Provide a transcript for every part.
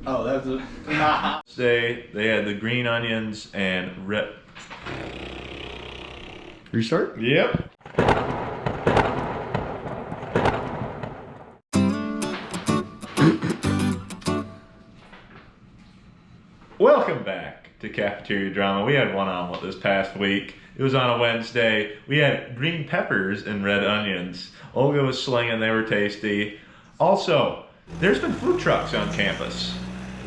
Oh, that's a... They had the green onions and red. Restart? Yep. Welcome back to Cafeteria Drama. We had one omelet this past week. It was on a Wednesday. We had green peppers and red onions. Olga was slinging, they were tasty. Also, there's been food trucks on campus.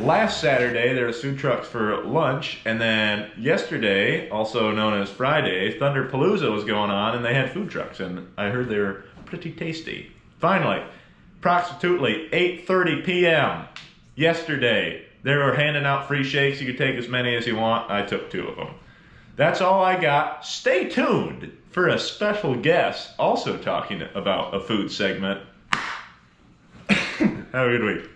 Last Saturday, there was food trucks for lunch, and then yesterday, also known as Friday, Thunderpalooza was going on, and they had food trucks, and I heard they were pretty tasty. Finally, approximately 8:30 p.m. yesterday, they were handing out free shakes. You could take as many as you want. I took 2 of them. That's all I got. Stay tuned for a special guest also talking about a food segment. Have a good week.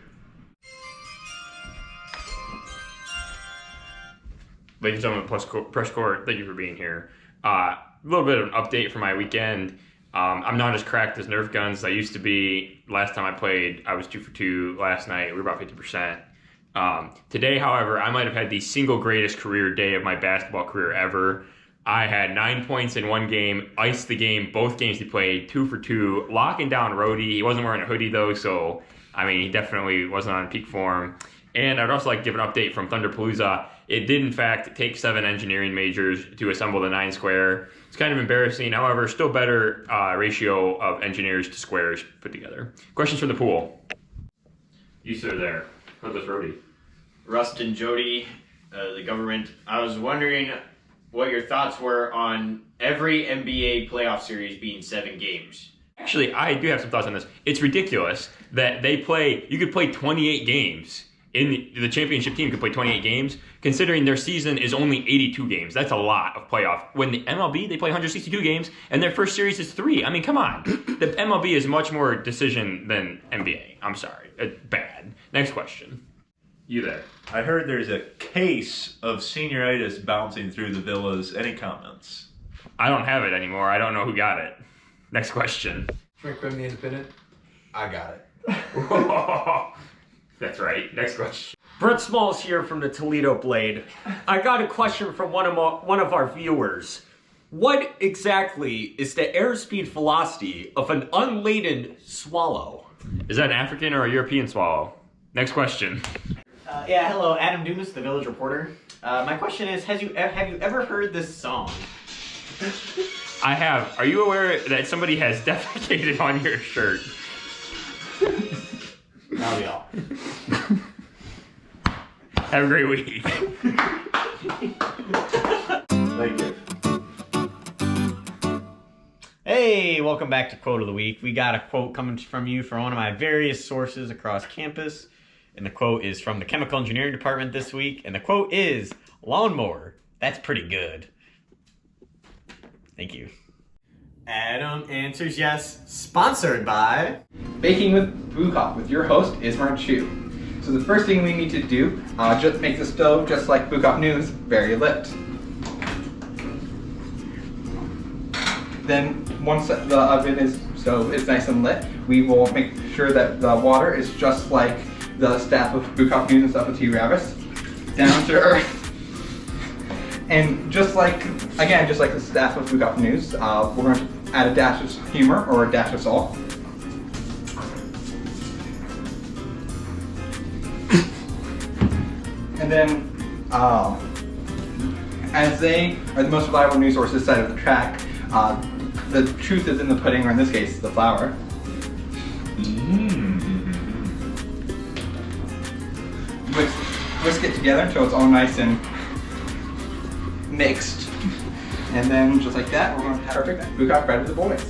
Ladies and gentlemen, press corps, thank you for being here. A little bit of an update for my weekend. I'm not as cracked as Nerf guns as I used to be. Last time I played, I was 2 for 2. Last night, we were about 50%. Today, however, I might have had the single greatest career day of my basketball career ever. I had 9 points in one game, iced the game, both games he played, 2 for 2, locking down Rhodey. He wasn't wearing a hoodie though, so I mean, he definitely wasn't on peak form. And I'd also like to give an update from Thunderpalooza. It did, in fact, take 7 engineering majors to assemble the 9 square. It's kind of embarrassing. However, still better ratio of engineers to squares put together. Questions from the pool? You, sir, there. How's this Rhodey? Rustin Jody, the government. I was wondering what your thoughts were on every NBA playoff series being 7 games. Actually, I do have some thoughts on this. It's ridiculous that you could play 28 games. The championship team could play 28 games, considering their season is only 82 games. That's a lot of playoff. When the MLB, they play 162 games, and their first series is 3. I mean, come on. The MLB is much more decision than NBA. I'm sorry. Bad. Next question. You there. I heard there's a case of senioritis bouncing through the villas. Any comments? I don't have it anymore. I don't know who got it. Next question. Frank Quinn, the Independent. I got it. That's right. Next question. Brett Smalls here from the Toledo Blade. I got a question from one of our viewers. What exactly is the airspeed velocity of an unladen swallow? Is that an African or a European swallow? Next question. Yeah, hello, Adam Dumas, the Village Reporter. My question is, have you ever heard this song? I have. Are you aware that somebody has defecated on your shirt? Now we all. Have a great week. Thank you. Hey, welcome back to Quote of the Week. We got a quote coming from you from one of my various sources across campus. And the quote is from the Chemical Engineering Department this week. And the quote is, "Lawnmower, that's pretty good." Thank you. Adam answers yes. Sponsored by... Baking with Bukoff with your host, Ismar Chu. So the first thing we need to do, just make the stove, just like Bukoff News, very lit. Then once the stove is nice and lit, we will make sure that the water is just like the staff of Bukoff News and stuff with T. Ravis, down to earth. And just like the staff of Bukoff News, we're going to add a dash of humor or a dash of salt. And then, as they are the most reliable news sources side of the track, the truth is in the pudding, or in this case, the flour. Whisk it together until it's all nice and mixed. And then, just like that, we're going to have perfect Bukoff bread with the boys.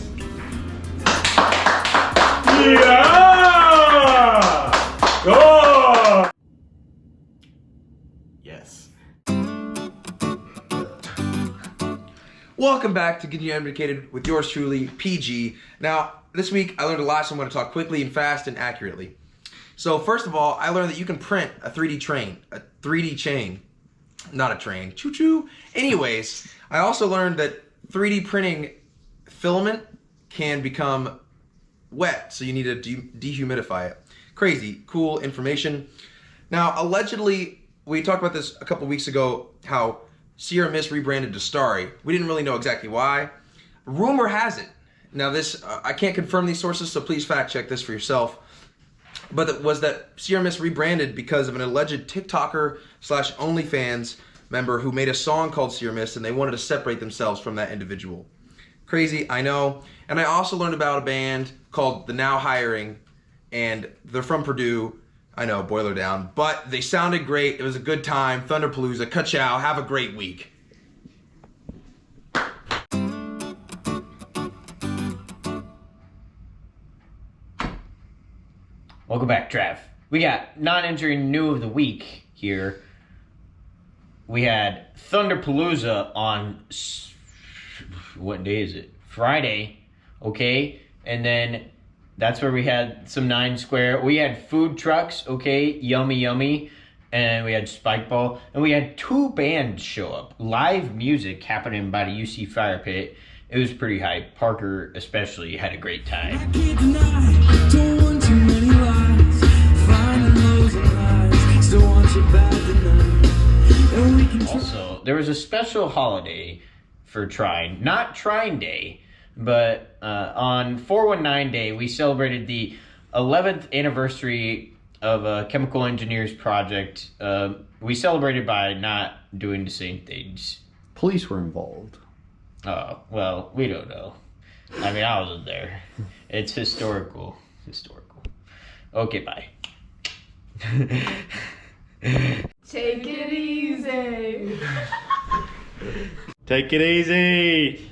Yeah! Go! Yes. Welcome back to Getting You Educated with yours truly, PG. Now, this week I learned a lot, so I'm going to talk quickly and fast and accurately. So first of all, I learned that you can print a 3D chain. Not a train. Choo-choo. Anyways, I also learned that 3D printing filament can become wet, so you need to dehumidify it. Crazy, cool information. Now, allegedly, we talked about this a couple weeks ago, how Sierra Mist rebranded to Starry. We didn't really know exactly why. Rumor has it. Now, this I can't confirm these sources, so please fact check this for yourself. But it was that Sierra Mist rebranded because of an alleged TikToker / OnlyFans member who made a song called Sierra Mist, and they wanted to separate themselves from that individual. Crazy, I know. And I also learned about a band called The Now Hiring, and they're from Purdue. I know, boiler down. But they sounded great. It was a good time. Thunderpalooza. Ka-chow. Have a great week. Welcome back, Trav. We got non-injury new of the week here. We had Thunderpalooza on, what day is it? Friday, okay? And then that's where we had some 9 Square. We had food trucks, okay? Yummy, yummy. And we had Spike Ball. And we had 2 bands show up. Live music happening by the UC Fire Pit. It was pretty hype. Parker especially had a great time. Also, there was a special holiday for Trine. Not Trine Day, but on 419 Day, we celebrated the 11th anniversary of a chemical engineers project. We celebrated by not doing the same things. Police were involved. Oh, well, we don't know. I mean, I wasn't there. It's historical. Okay, bye. Take it easy. Take it easy.